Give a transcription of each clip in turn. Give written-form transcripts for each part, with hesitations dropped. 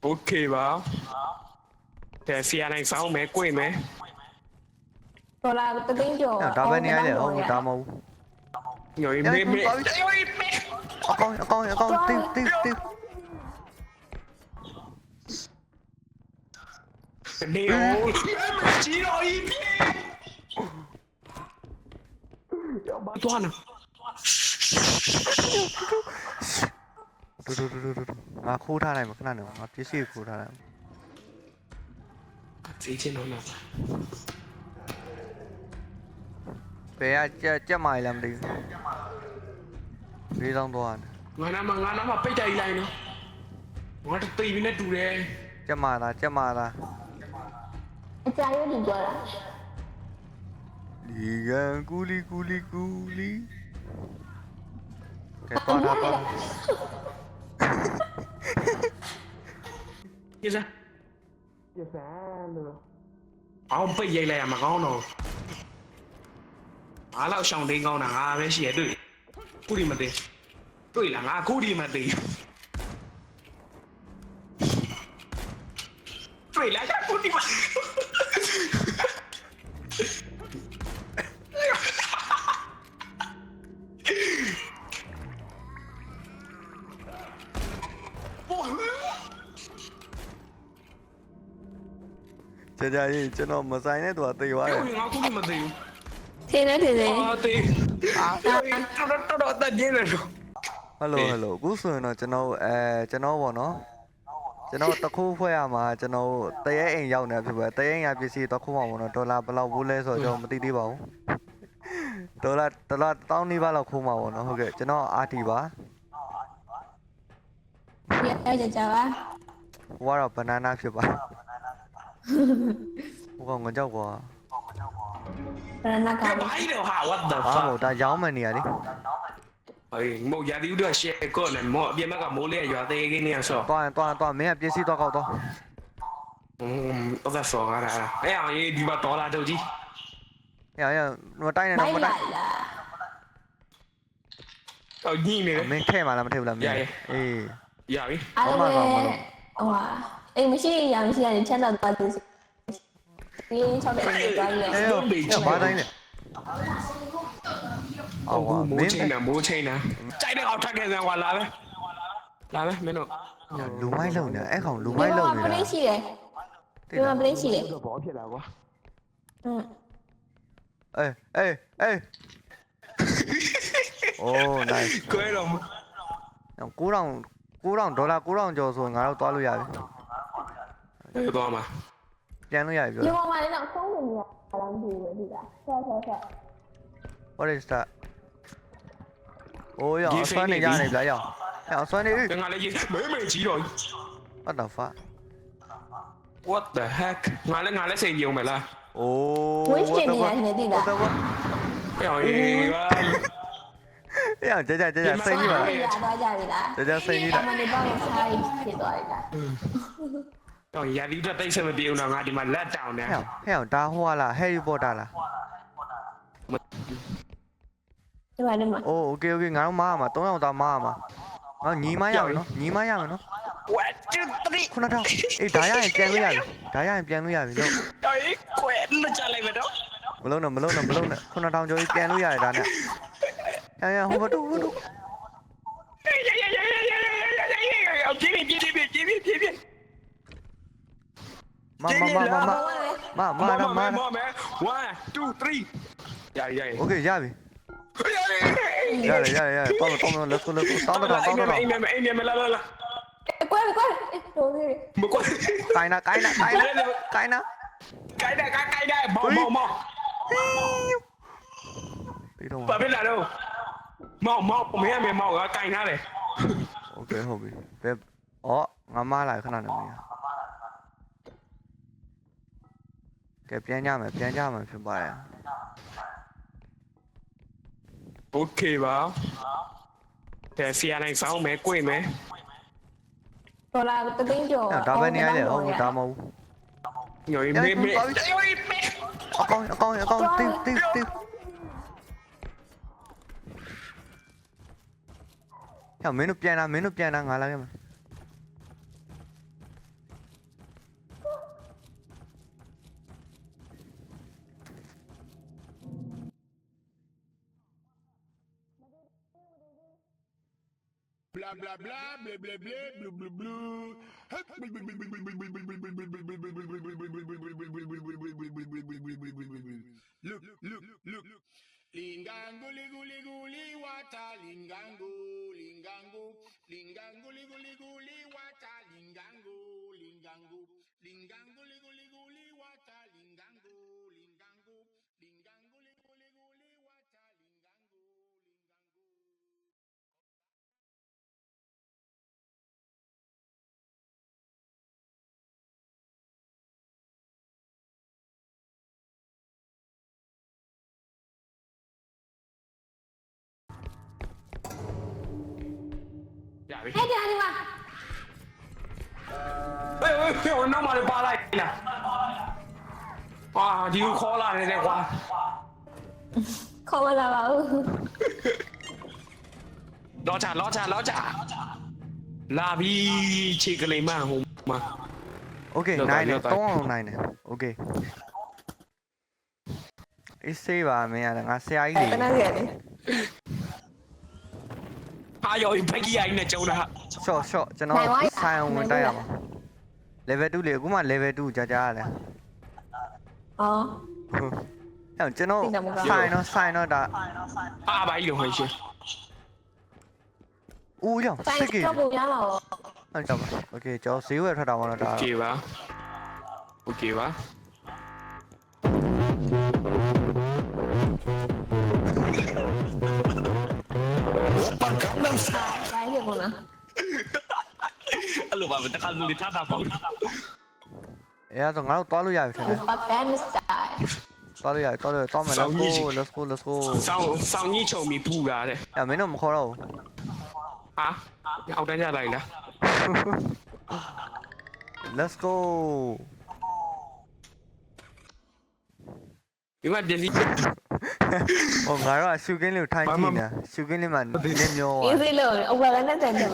OK 吧？对，西安那上没贵没？တော်လာတသိန်းကျော် ဒါပဲနေရလေဟုတ်ဒါမဟုတ် 有一妹妹，有一妹， အကောင်တေး牛，挤到一边，要把断了。တူငါခိုးထားလိုက်မခဏနေငါပစ္စည်းခိုးထားလိုက် 谁见到呢？ ဘယ်ကကြက်မာရလားမသိဘူး၄တောင်းသွားတယ် 我那么背带一来呢，我这对面那堵嘞， ကြက်မာလား အကြာရုပ်ဒီပြောတာ ဒီကန်ကူလီကဲသွားတာ 意思？意思了。အောင်ပိတ်ရိုက်လိုက်ရမကောင်းတော့ငါတော့ရှောင်းသိမ်းကောင်းတာငါပဲရှိရတွေ့ခုဒီမသိတွေ့လားငါခုဒီမသိတွေ့လားခုဒီမကြာကြီးကျွန်တော်မဆိုင်တဲ့သူကတေးသွားတယ် ငါခုဒီမသိဘူး ထင်းနေထင်းနေ အာတေးတော်တက်နေတယ်လို့ ဟယ်လိုအခုဆိုရင်တော့ကျွန်တော်ပေါ့နော်ကျွန်တော်တခိုးဖွဲ့ရမှာကျွန်တော်တရဲအိမ်ရောက်နေဖြစ်ပဲတရဲအိမ်ရပစ္စည်းတခိုးမှာပေါ့နော်ဒေါ်လာဘယ်လောက်ဘူးလဲဆိုတော့ကျွန်တော်မသိသေးပါဘူးဒေါ်လာ1000နီးပါးလောက်ခိုးမှာပေါ့နော်ဟုတ်ကဲ့ကျွန်တော်အာတီပါ ရကြပါ ဟိုကတော့ဘနာနာဖြစ်ပါဟိုကောင်ငကြောက်ကွာ ဘယ်နာက ကဲဘာလဲဟာ what the ဘာ fuck မို့ဒါရောင်းမှနေရလေ အေးမို့ရသည်တို့ရှယ်ကောနဲ့မော့အပြင်ဘက်ကမိုးလေးရွာသေးကင်းနေဆော သွားမင်းကပစ္စည်းတော့ကောက်တော့ တော့သက်စော်ကားတာအဲ့အောင်ရေးဒီမှာဒေါ်လာထုတ်ကြီး ရမတိုင်းနဲ့ မို တော့ က် မ လာ တိုင်း လား တော့ညင်းနေတယ် မင်းထဲမှာလားမထဲဘူးလားမင်းအေး ရပြီ အဲ့ဒါဟိုအိမ်မရှိရမရှိရင်ချမ်းသာသွားတယ်ဒီ6တဲ့နေသွားရ ဘာတိုင်းလဲ အော်မိုးချိန်တာမိုးချိန်တာကြိုက်တဲ့အောင်ထက်ခဲ့စမ်းကွာလာပဲမင်းတို့ လူမိုက်လုံနေအဲ့ကောင်လူမိုက်လုံနေ ပလင်းရှိတယ်ဒီမှာပလင်းရှိတယ် တော့ဘောဖြစ်လာကွာ အေးโอ้ nice ကွဲတော့9000ဒေါ်လာ9000ကျော်ဆိုရင်ငါတို့သွားလို့ရပြီ တော့မှာ ပြန်လို့ရပြီ ဒီ ပြော မှာလည်းတော့ဆုံးနေရတာမသိဘူးဒီကဆက် What is that โอ้ยအစွမ်းနေရနေပြီလားရောက်အစွမ်းနေ ငါလည်းရေးမဲကြီးတော့ What the fuck what the heck ငါလည်းစိတ်ကြုံမယ်လား โอ้ ဝင်းရှင်နေရတယ်တိလား အဲ့အောင်ရေးပါ အဲ့အောင်ကြာစိတ်ကြီးပါ ရသွားကြပြီလား ကြာစိတ်ကြီးလား အမနေတော့စားရဖြစ်သွားတယ်လား တော့ရသည်တော့တိတ်ဆက်မပြေဘူးတော့ငါဒီမှာလက်တောင်နေ ဟဲ့အောင်ဒါဟိုလား Harry Potter လား ဒီမှာဒီမှာ โอ้ okay ငါတို့မားမှာ3ယောက်သားမားမှာငါညီမရမယ်နော် what 2 3 9000အေးဒါရရင်ပြန်လို့ရပြီလို့ အေးကွဲလက်ချလိုက်မယ်တော့ မလုံးနဲ့9000ကျော်ကြီးပြန်လို့ရတယ်ဒါနဲ့ဟိုဘတူပြေးမ1 2 3ရ โอเคရပြီရတယ်တော့ let's go တောင်းတော့ အိမ်မယ်လာ ကွဲတိုးသေး မကွာ ကိုင်းနာကိုင်တာမောပြီးတော့ ဘာဖြစ်လာတော့မောမင်းမောကကိုင်ထားတယ် โอเคဟုတ်ပြီဘယ်ငါမားလာခဏနေမင်းကဲပြန်ကြမယ်ဖြစ်ပါတယ် OK ပါတဲ့ဆီယနိုင်ဆောင်မယ်꿰မယ် တော်လာတသိန်းကျော် ဒါပဲနေရလေဟုတ်ဒါမဟုတ် ညိုမေအမေကောင်တေးဟဲ့မင်းတို့ပြန်လာငါလာခဲ့မယ် blah blah blah blah blah blah blue blue blue. Look. Lingango liguli guli wata lingango lingango lingango liguli guli wata lingango lingango lingango liguli guli wata lingango lingango lingango liguli guli wata lingangoရပြီ ဟဲ့တရားဒီမှာ ဟေးနောက်မှလည်းပါလိုက်လားအာဒီကိုခေါ်လာနေတယ်ကွာ ခေါ်မလာပါဘူး လောချလာပြီခြေကလေးမဟိုမှာ โอเคနိုင်တယ်3အောင်နိုင်တယ်โอเคအေးဆေးပါမင်းရတယ်ငါဆရာကြီး တ လေ နာစီရတယ် အာယောဘက်ကြီးအိုင်းနဲ့ကျုံတာ short ကျွန်တော်ဆိုင်အောင်ဝင်တိုက်ရမှာ level 2လေအခုမှ level 2ကြာကြာရတယ် အော် အဲ့ကျွန်တော်ဆိုင်တော့ဒါ အာဘာကြီးလို့ဟိုရှင် ဦးရော ဆိုင် စစ်ကြီး တော့ပုံရမှာပေါ့ ဟုတ်ကြပါโอเคကျွန်တော်ဈေးဝယ်ထွက်တာမှတော့ဒါ โอเคပါ ဆိုင်ရကုန်လား အဲ့လိုပါတခါလူလေးထားတာပေါ့ အဲ့ဒါဆိုငါတို့တွားလို့ရပြီထင်တယ် ပတ်ကန်စတိုင် တွားလို့ရတယ်တွားမယ် let's go ဆောင်းကြီးချုံပြီးပူလာတဲ့ အဲ့မင်းတို့မခေါ်တော့ဘူး ဟာအောက်တန်းကြလိုက်လား let's go ဒီမှာပြန်စီ ဟိုငါတို့ကရှူကင်းလေးကိုထိုင်းကြည့်နေတာရှူကင်းလေးမှာနည်းမျော အေးစိလို့အဝယ်လည်းနဲ့တန်တယ်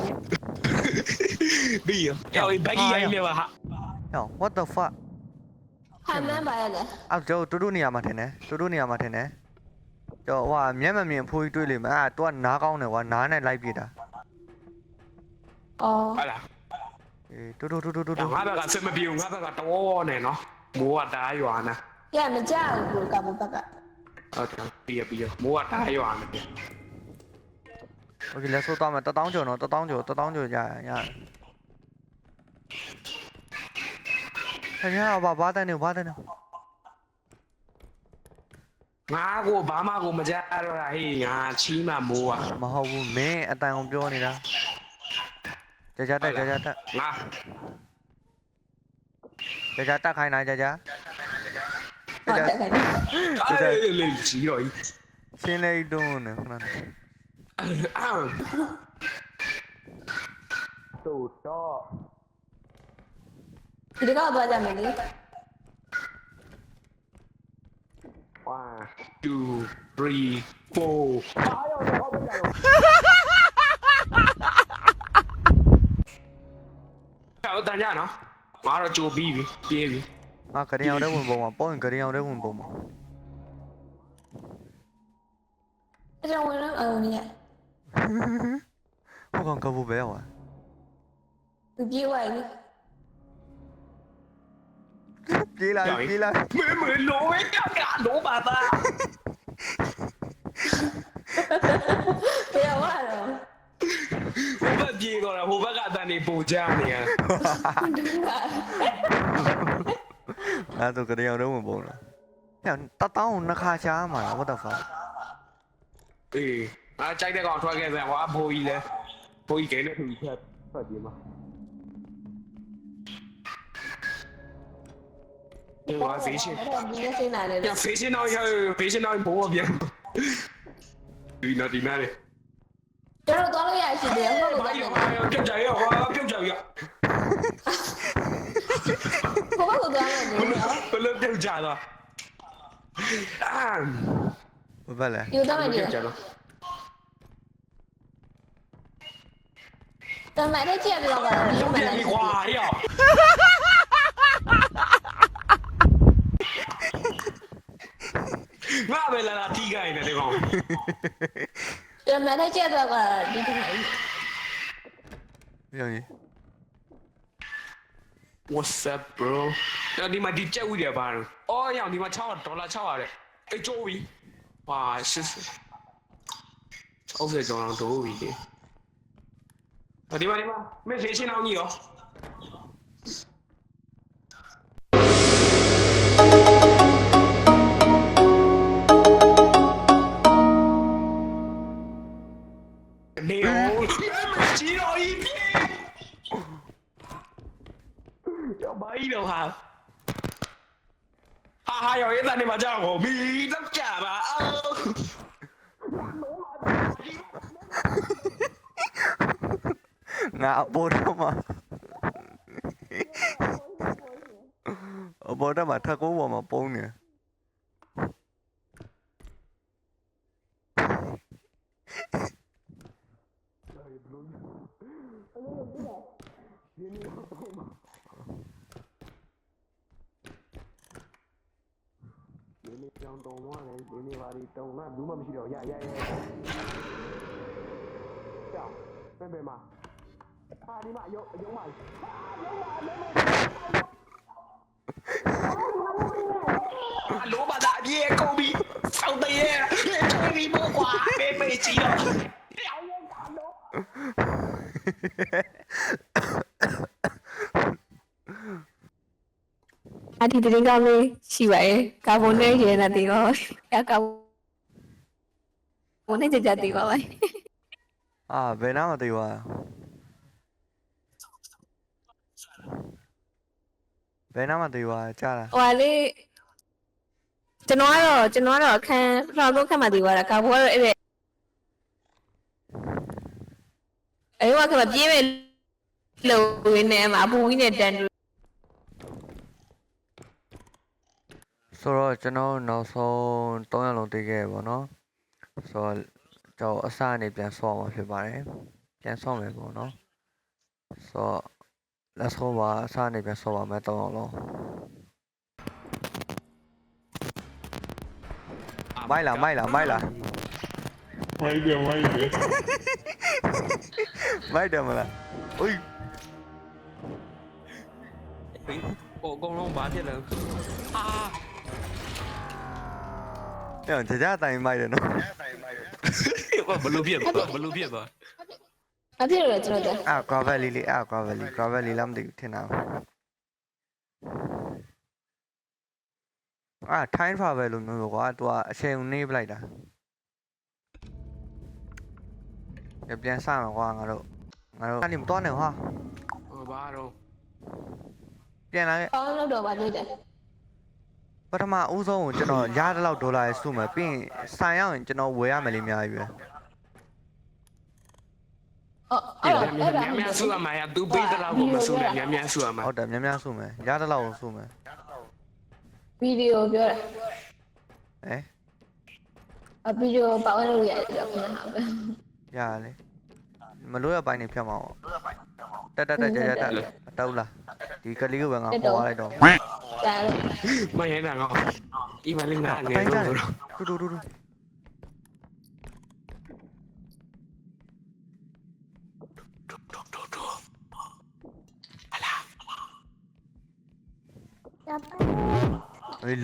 ပြီးရောဘက်ကြီးအိုင်းနဲ့ပါဟာ ဟော what the fuck ဟမ်မန်ပါရတယ် အော်ကျွန်တော်တူတူနေရာမှာထင်တယ်ကျွန်တော်ဟိုမျက်မမြင်ဖိုးကြီးတွေးလိမ့်မယ်အဲ့တော့နားကောင်းတယ်ကွာနားနဲ့လိုက်ပြတာ အော် ဟာလား အေးတူ ငါဘက်ကစမပြေဘူးငါဘက်ကတော်နေနော်မိုးကတားရွာနာ ရမကြောက်ဘူးကဘူဘက်က ဟုတ်တယ်ပြီးရမိုးကတားရွာနေတယ် โอเค let's go တော့မယ်1000ကျော်နော်1000ကျော်ရခင်ဗျာဘာတန်းနေ ငါကိုဘာမှကိုမကြတော့တာဟေးငါချီးမှမိုးอ่ะ မဟုတ်ဘူးမင်းအတန်အောင်ပြောနေတာကြာတက် ငါ တက်ခိုင်းနိုင်ကြာ ဟုတ်တယ်ခင်ဗျ အဲ့လေကြီးတော့ ရှင်းလိုက်တော့နေခဏ တူတော့ ဒီကတော့သွားကြမယ်လေ 1 2 3 4အားရောဟောပြကြတော့တော့တန်ကြနော်ငါတော့ကြိုပြီးပြီပြေးပြီ ငါကရင်အောင်တဲ့ဝင်ပုံမှာပေါ့ရင်ကရင်အောင်တဲ့ဝင်ပုံမှာ အဲ့တော့ဝင်တော့အောင်နေရ ဟိုကောင်ကဘူးပဲဟော သူပြေးသွားပြီ ပြေးလာ မဲလိုဝဲကလိုပါတာ ပြေးသွားတော့ ဟိုဘက်ပြေးတော့ဟိုဘက်ကအတန်နေပုံချနေရ အဲ့တော့ကရင်အောင်တဲ့ဝင်ပုံလားညတောင်းနှစ်ခါချားမှာလား what the fuck အေးအားကြိုက်တဲ့ကောင်ထွက်ခဲ့စမ်းဟောဘိုးကြီးလဲဘိုးကြီးကဲနဲ့သူဖြတ်ထွက်ပြေးမှာဟိုဖေးရှင် အဲ့တော့ဒီနေ့စိနေတယ် Ja, feestje nou in boven bien. Die naar die naar. ကျွန်တော်သွားလို့ရရှိတယ်ဟုတ်လို့ Maar သွား je တယ် kijk daar ja, kijk daar ja. ဘယ်လိုသွားလဲ We lopen kijk daar dan. Ah. ဘယ်လဲ ယူသွားမယ်ဒီ Kijk daar dan. တမန်တဲ့ကြည့်ရတော့က Kom je niet qua ja. Maar we laten die gaan in de gang. တမန်တဲ့ကြည့်တော့ကဒီဒီ ပြောရင် What's up bro ဒီမှာဒီကြက်ဝီတယ်ဘာလို့အော်ရောင်ဒီမှာ$600တဲ့အေးကျိုးပြီဟာ60ကျော်တော့ဒိုးပြီလေဒီမှာမင်းဖေးရှင်းအောင်ကြီးရောနေရောကြီးရောဤပြေ要买了哈，哈哈，有人在你们家我迷得假吧？啊！ ငါအပေါ်တော့မှာအပေါ်တော့မှာထက်ကိုပေါ်မှာပုံးနေ讲动画的，你话的动那路嘛不是了，呀，叫，贝贝嘛，啊你妈有嘛，啊罗马大爷狗逼，上帝耶，终于不挂，贝贝急了，表演感动。 အဒီတင်ကောင်းလေးရှိပါရဲ့ကာဗွန်နဲ့ရေနဲ့တီတော့ကာဗွန်နဲ့ကြတီပါပဲ အာဘယ်နာမသိပါဘယ်နာမသိပါကြားလား ဟိုလေကျွန်တော်ကတော့အခန်းတော့ခက်မှတီးသွားတာကာဗွန်ကတော့အဲ့ဝကပြေးမဲ့လို့ရင်းနေမှာအပူကြီးနဲ့တန်တူ ဆိုတော့ကျွန်တော်နောက်ဆုံး3ရက်လုံးတည်ခဲ့ပါတော့ဆိုတော့ကျွန်တော်အစအနေပြန်ဆော့မှာဖြစ်ပါတယ်ပြန်ဆော့မယ်ပေါ့နော်ဆိုတော့ let's go ပါအစအနေပြန်ဆော့ပါမယ်3ရက်လုံးမိုက်လား မိုက်တယ် မိုက်တယ်မလားอุ้ย ကိုအကုန်လုံးဘာဖြစ်လဲအာ အဲ့ကြကြတိုင်းမိုက်တယ်နော် ဘလို့ဖြစ်သွား အဖြစ်လို့ကျွန်တော်တို့ အာ gravelly လေးအာ gravelly လားမသိဘူးထင်တာအာ time travel လို့မျိုးကွာသူကအချိန်နေပလိုက်တာပြန်စမှာကွာငါတို့အဲ့ဒီမတော်နဲ့ဟာ ဘာတော့ ပြန်လာခဲ့ ပေါင်းလို့တော့ပါလို့တယ် ပထမဦးဆုံးကိုကျွန်တော်ရတဲ့လောက်ဒေါ်လာရစုမယ်ပြီးရင်ဆိုင်ရရင်ကျွန်တော်ဝယ်ရမယ်လေအများကြီးပဲ များစုရမှာရသူပေးတဲ့လောက်ကိုမစုနဲ့များစုရမှာ ဟုတ်တယ်များစုမယ်ရတဲ့လောက်ကိုစုမယ် ဗီဒီယိုပြောတာ အဲ ဗီဒီယိုပေါင်းလို့ရတယ်တော့ခဏဟာပဲ ရလေမလို့ရပိုင်းနေဖြတ်မအောင်တက်တောက်လားဒီကလေးကိုပဲငါခေါ်ရလိုက်တော့ ကြာလို့ မရတာကောဒီမလေးငါငယ်လို့ တူ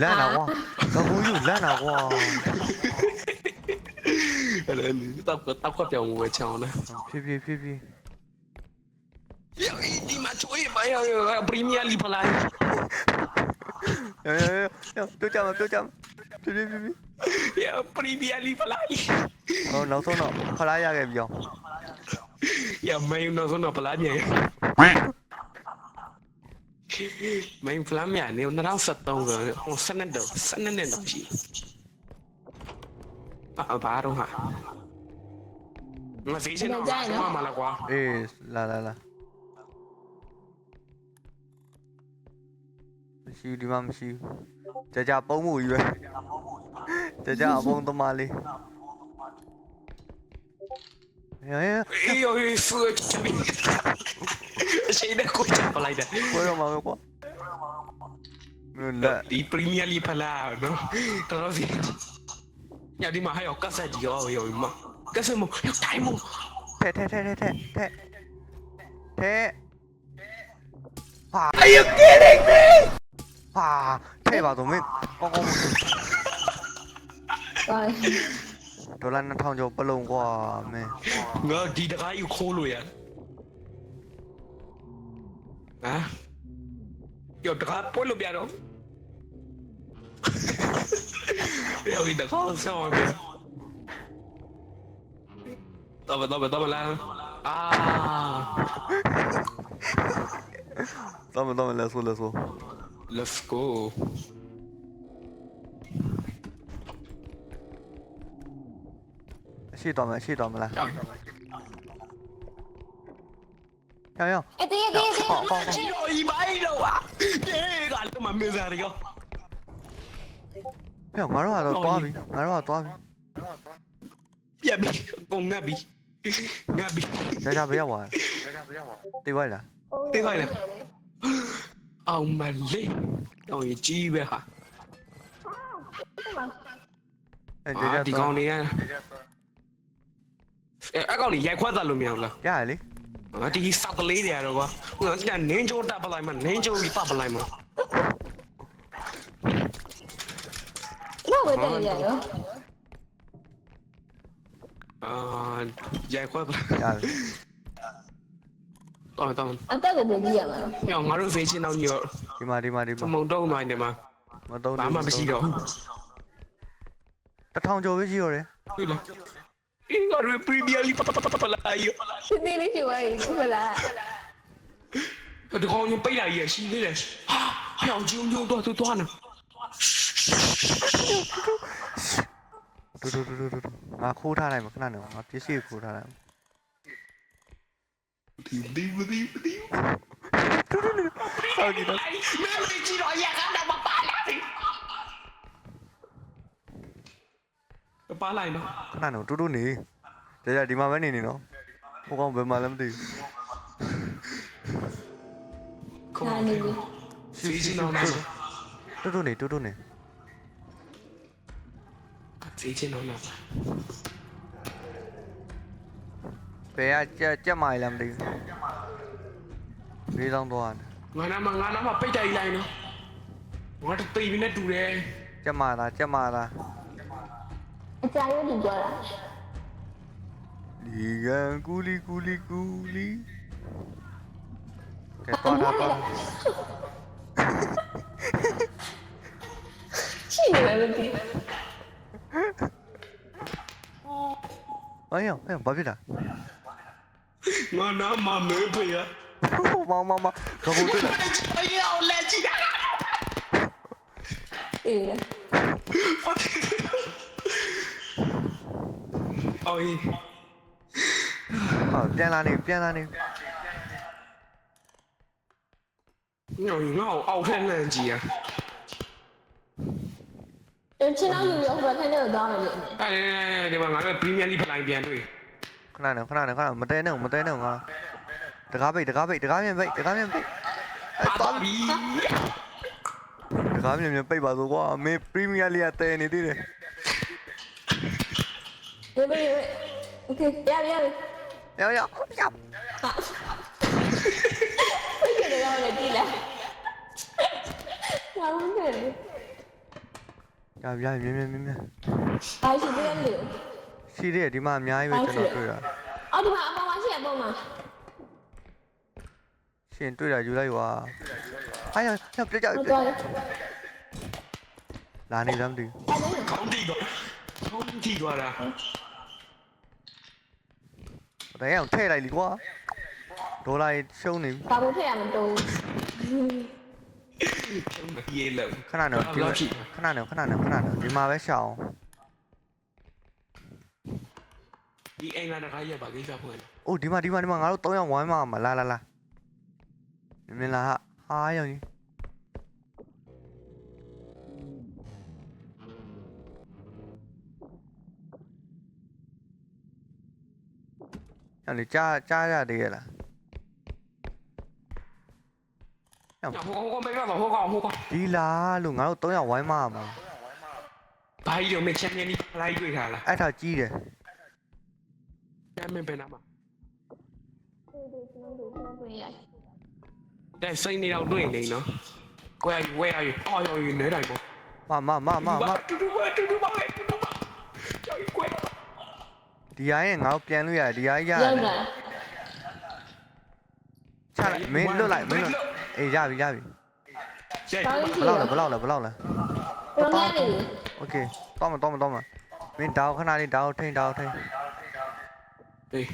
လန့်တာကွာကဘူးယူလန့်တာကွာ အဲ့ဒါတောက်ပြောင်းဝယ်ချောင်းလား ဖြည်း ဒီမှာချိုးရပါရပရီးမီယာလိဖလာ ပြောကြမှာဖြည်း ရပရီးမီယာလိဖလာ ဟောနောက်ဆုံးတော့ဖလားရခဲ့ပြီအောင် ရမင်းတော့ဖလာမြေမင်းဖလာမြေနေ2013ကဟို12တော့ရှိဘာတော့ဟာမသိချင်တော့မလာကွာ အေးလာမရှိဒီမှာမရှိကြပုံးမှုကြီးပဲကြအပုံးသမားလေးအေးရိုးဆူချီအရှိန်နဲ့ကိုချပလိုက်တယ် ဘယ်တော့မှမကွာလက် ဒီပရီးမီယာလိဖလာနော်တော်စီညဒီမှာဟဲ့ကဆက်ကြီးရောမကဆက်မတိုင်းမ ထက် ထဲဟာ Are you kidding me ဟာထဲပါတော့မင်းကောင်းကောင်းမ သွား ဒေါ်လာ2000ကျော်ပလုံကွာမင်း ငါဒီတကားယူခိုးလို့ရဟမ်ယောတကားပွင့်လို့ပြတော့ယောဒီတကားဆောင်းပြတော့လာအာ တော့let's go let's go အရှိတော်မလားရောက် 哎，对呀对呀对呀，好知道一百了啊！这个他妈没啥的个。 ဟဲ့ငါတို့ကတော့သွားပြီ别比，公那比，那比， ကြာကြာပဲရောက်သွားတေးဝိုက်လား 对吧了？哦妈嘞，让你鸡呗哈！ အဲ့ကြာ 啊， ကြာ 你讲你啊？哎，俺讲你也快到路面了。 ရတယ်လေ 啊，这杀得累的了个，我讲年终打不来嘛，年终打不来嘛。那我等一下哟。啊，也快不来。 ရတယ် 当，啊，这个没见了。要俺都飞机到你了， ဒီမှာ 怎么都来的嘛？ မတော့ 俺们不知道。 1000ကျော်ပဲရှိတော့တယ် 对了，应该是 Premier League 不来哟。是那里喜欢出来。这好像背来也是的嘞，啊，还有9多呢。တူငါခိုးထားလိုက်မှာခဏနေငါပစ္စည်းခိုးထားလိုက် စောက်ကြည့်တော့ 没记到也看到我扒来的。扒来呢？ ခဏနေတူနေကြာဒီမှာပဲနေနော်ဟိုကောင်ဘယ်မှာလဲမသိ 哪里？飞机到哪？ ဘူးတူနေ 飞机到哪？ ဘယ်ကကြက်မာရလားမသိဘူး၄000သွားတယ် 俺那么背带来呢？我这对面那堵嘞。 ကြက်မာလား 加油你过来。 ဒီကန်ကူလီကဲသွားတာပါ 去你们的地。 အေးဘာဖြစ်တာ 我那么没背啊。 မောင်ကဘိုးတွေ့လား 哎呀，我来几下。对的。哦咦， ဟာပြန်လာနေ 我熬偏了几啊？就听到有要不看那个到了。哎，对吧？俺这对面里不来边对。 ခဏနေမတဲနဲ့ငါတကားပိတ်မြင်ပိတ်အဲ့သွားပြီ တကားမြင်ပိတ်ပါဆိုကွာမင်းပရီးမီးယားလိဂ်ကတဲနေသေးတယ် 别。OK，别。ရောက် 好。我觉得让我进来。我不会。 မြင်还是这样溜。 ရှိသေးတယ်ဒီမှာအများကြီးပဲကျွန်တော်တွေ့တာ 哦，对吧？帮忙写帮忙。 ရှင်တွေ့တာယူလိုက်ကွာအားရပြကြ 我走了。 လာနေလားမသိဘူး 空地多了。 တကယ်အောင်ထည့်လိုက်လीကွာဒေါ်လာရှုံးနေပြီ 把不配俺们都。耶了。 ခဏနေဒီမှာပဲရှောင်း ဒီအိမ်လာတခါရပါကိစ္စဖွင့် အိုးဒီမှာငါတို့3ယောက်ဝိုင်းမှာလာမြင်လားဟာရောင်ကြီးအဲ့လေကြားရသေးရလား ဟိုကောင် ဒီလားလို့ငါတို့3ယောက်ဝိုင်းမှာ ဘာကြီးတော့မချမ်းမြန်းဒီလိုက်တွေ့ထားလား အဲ့ထားကြီးတယ် ချမ်းမြန်းပဲနာမှာ 对တဲ့စိတ်နေတော့တွေ့နေနော် where are you အော်ရောနေတိုင်းပေါ့ တူပါကြောက်ကွယ် ဒီရိုင်းငါ့ကိုပြန်လို့ရတယ်ဒီရိုင်းရ ရောက်လာ ချလိုက်မင်းလွတ်လိုက်မင်းလွတ်အေးရပြီ ရှေ့ တောင်း ဘလောက်လဲ တော့များနေ โอเคတော့မမင်းတောင်းခဏလေးတောင်းထိန် ဟေး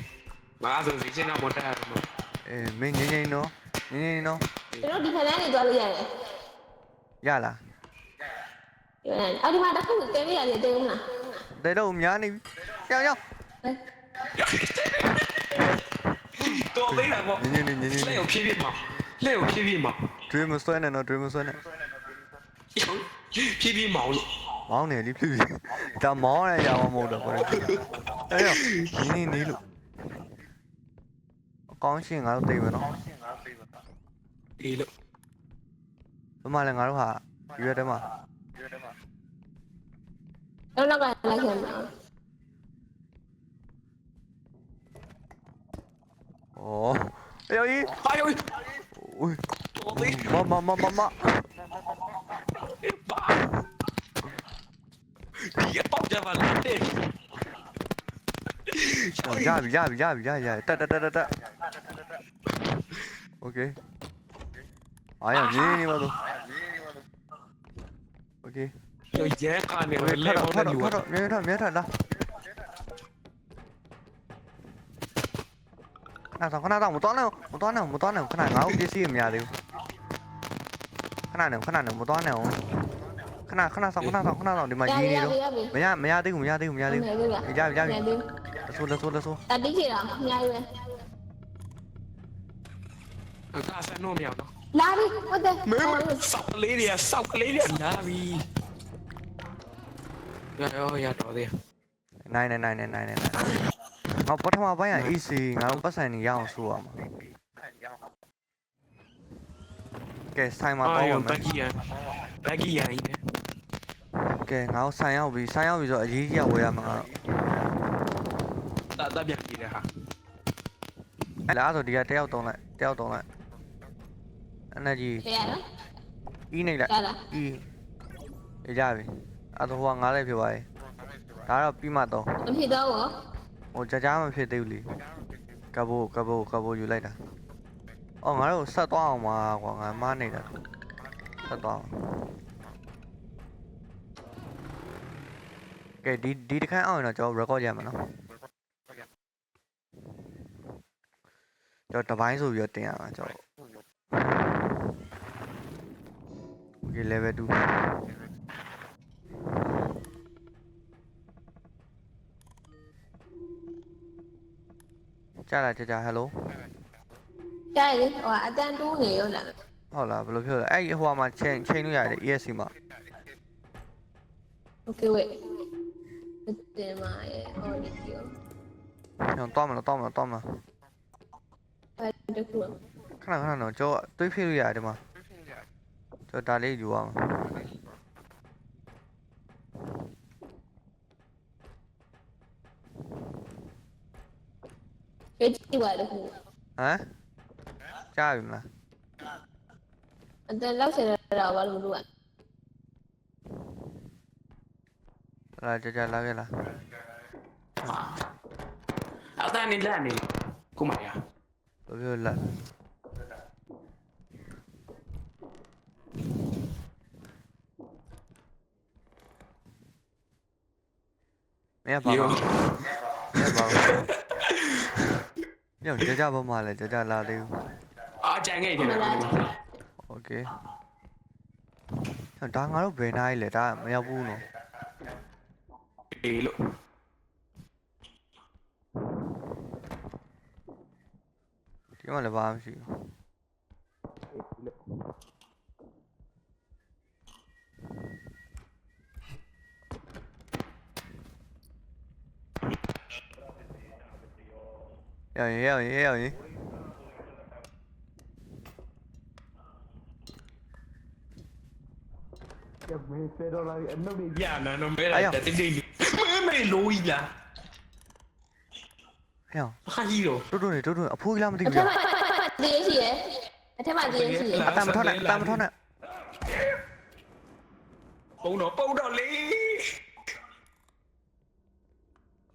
ငါဆိုစီချင်တော့မတက်ရတော့ အေးမင်းငင်းနော် ကျွန်တော်ဒီခဏနေသွားလို့ရတယ် ရလား အော်ဒီမှာတစ်ခုကဲရရတယ်တဲဦးလား တဲတော့များနေပြီရောက် တော်သေးတာပေါ့ နင်း လက်ကိုဖြည်းဖြည်းမှာ dream မဆွဲနဲ့နော် dream မဆွဲနဲ့ ဖြည်းဖြည်းမောင်းလို့ မောင်းနေလိဖြစ်ပြီဒါမောင်းရရအောင်မဟုတ်တော့ဘာလဲအဲ့တော့နေလို့အကောင်းရှင်းငါတို့သိမယ်နော် အေးလို့ ဘယ်မှာလဲငါတို့ဟာရွက်တယ်မှာ တော့နောက်ကလိုက်ခဲ့မှာ ဩအေးကြီး ဟာယော ဦး တော်သေး မ ပါဒီအပေါက်ကြပါလားတဲ့ ရပြီတက်โอเคအားရနေပါတော့โอเค ယောရဲကနေ โอเค လဲ ထ ပေါ်တဲ့လူ မြဲထလာခဏတော့မတော်နဲ့ခဏငါ့ကိုပစ္စည်းမရသေးဘူးခဏနဲ့မတော်နဲ့ခဏဆောင်ဒီမှာကြီးနေတော့မရသေးဘူးရပြီလက်ဆိုး တတိချေတာအများကြီးပဲ အခါဆန်တော့မရတော့ လာပြီဟုတ်တယ် မင်းစောက်ကလေးတွေလာပြီရတော်သေး နိုင်ငါပထမပိုင်းက EC ငါတို့ပတ်ဆိုင်နေရအောင်ဆိုရမှာကဲဆိုင်မှာတော့ ဘက်ကြီးရန်ကြီး ကဲငါတို့ဆိုင်ရောက်ပြီဆိုတော့အရေးကြီးဝယ်ရမှာငါ တာပြန်ကြည့်တဲ့ဟာ အဲ့လားဆိုဒီကတယောက်တုံးလိုက် energy ရရနော် E နေလိုက် ရလား E ရပြီအဲ့တော့ဟိုကငါလည်းဖြစ်သွားပြီဒါတော့ပြီးမှတော့ မဖြစ်တော့ဘူး ဟိုကြာမဖြစ်သေးဘူးလေကဘိုယူလိုက်တာအော်ငါတို့ဆက်သွားအောင်ပါကွာငါမနေတာဆက်သွားအောင်ကဲဒီတစ်ခါအောင်ရင်တော့ကျွန်တော် record ရမှာနော်ကျွန်တော်တပိုင်းဆိုပြီးတော့တင်ရမှာကျွန်တော် Okay level 2ကြားလာကြ hello ကြားရဟိုအတန်တူးနေရောလား ဟုတ်လားဘယ်လိုပြောလဲအဲ့ဟိုမှာချိန်လို့ရတယ် ESC မှာ Okay wait တင်มาရဲ့ audio ကျွန်တော်တော့မလားအဲ့တခု ခဏတော့ကျွန်တော်တွေးဖြစ်လို့ရတယ်ဒီမှာကျွန်တော်ဒါလေးယူအောင် ကြည့်ပါလို့ ဟမ်ကြားပြီမလား အတန်လောက်ဆယ်တော့ဘာလို့လုပ်อ่ะ လာကြလာခဲ့လား အတန်းနေလက်နေကိုမရ ဘယ်လိုလဲမရပါဘူးညကြဘာမှလဲကြလာသေးဘူး အားကြံခဲ့တယ် โอเคဒါငါတို့ဘယ်နိုင်လဲဒါမရောက်ဘူးနော် အေးလို့ ဒီမှာလည်းဘာမှမရှိဘူးရောက်ရင် မင်းဆယ်ဒေါ်လာအနှုတ်တွေပြနာတော့မဲတာတိတ်တိတ်မေလို့ကြီးလား ဟဲ့ ဟာကြီးတော့ တို့အဖိုးကြီးလားမသိ အ ဘူး ထက် လား မှာတည်ရရှိရဲ့အထက်မှာတည်ရရှိရဲ့ အတမထွက်နဲ့ ပုံတော့လေ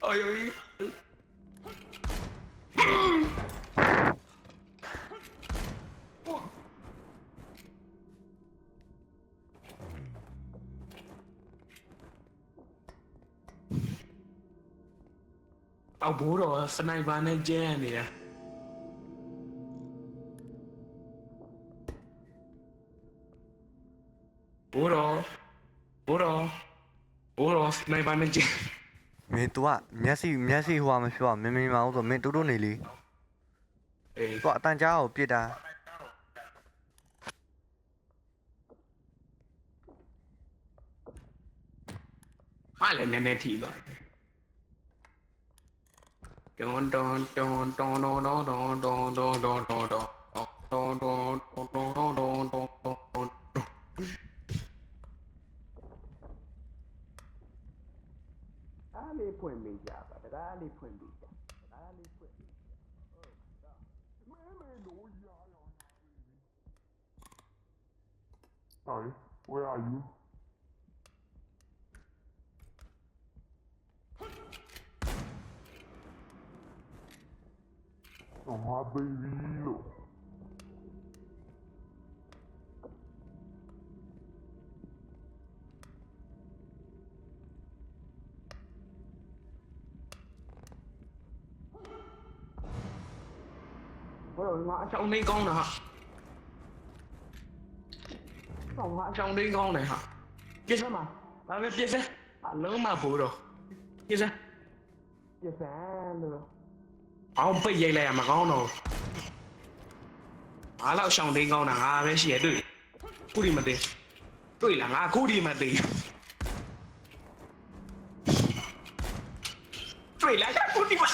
အော်ယောီအော်ဘိုးတော့စနိုက်ပါနဲ့ကျန်းနေတာဘိုးတော့စနိုက်ပါနဲ့ကျန်း မင်း तू ကမျက်စိဟိုဟာမဖြစ်ပါမင်းမအောင်ဆိုမင်းတိုးနေလေ အေး သူကအတန်ကြားကိုပြစ်တာ ဟာလည်းနည်းနည်းထီသွားတွန်တွန်တွန်တွန်တွန်တွန်တွန်တွန်တွန်တွန်တွန်တွန်တွန်တွန်တွန်တွန်တွန်တွန်အားလေးဖွင့်ပေးကြပါတရားလေးဖွင့်ပေးကြတရားလေးဖွင့်ပေး Hi, where are you? Oh, hi, baby. Look. ဘယ်လိုငါအချောင်းလေးကောင်းတာဟာတော့ငါအချောင်းလေးကောင်းတယ်ဟာပြစ်စမ်းပါဒါပဲပြစ်စမ်းအလုံးမဖို့တော့ပြစ်စမ်းလို့အောင်ပိတ်ရိုက်လိုက်ရမကောင်းတော့အားလောက်ရှောင်းလေးကောင်းတာငါပဲရှိရတွေ့ခုဒီမသိတွေ့လားငါခုဒီမသိတွေ့လားခုဒီမ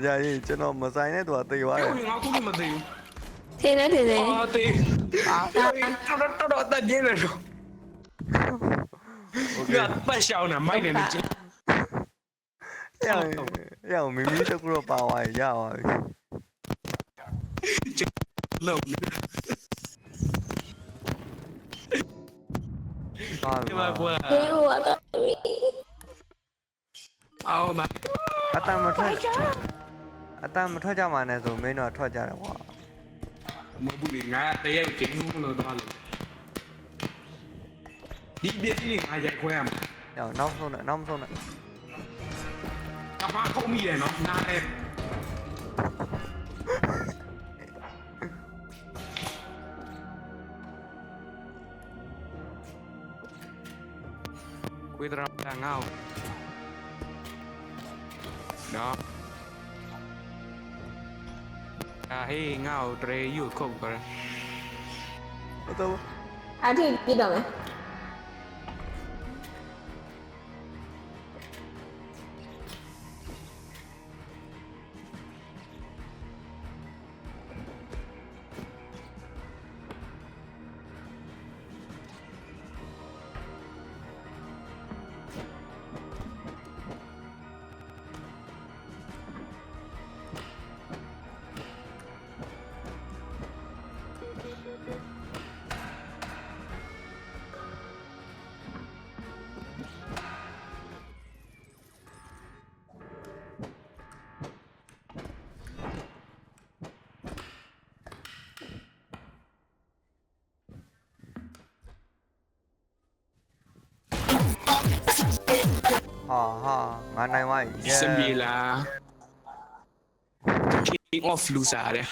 ကြာကြီးကျွန်တော်မဆိုင်တဲ့သူကတေသွားတယ် ငါခုဒီမသိဘူး ထင်းနေထင်းနေ အာတေးတော်တည်းနေတော့ငါပတ်ရှောင်းတာမိုက်နေတယ် ရအောင်မီမီတကူတော့ပါသွားရပါပြီ လုံး ဟာ ဒီမှာကွာ ဟေးဟိုကတော့ အော်မ အတန်မထွက်ကြမှာနဲ့ဆိုမင်းတော့ထွက်ကြတယ်ကွာ မဘူးလေငါတရက်ကျင်းလို့တော့လို့ဒီပြည့်နေငါရိုက်ခွဲရမှာ ရအောင်နောက်ဆုံးနဲ့ ကမခုံးမိတယ်နော်နားနဲ့ခွေးတော်ကငါ့နော်ဟေးငါ့ကိုတရေယူခုတ်ကြတယ် တော့ အထီးပြတော့မယ် ဟာငါနိုင်သွားပြီ စင်ပြေလား King of Loser တဲ့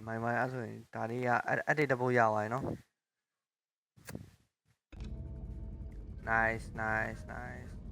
မိုင်အဲ့ဆိုရင်ဒါလေးကအတိတ်တပုတ်ရသွားပြီနော် nice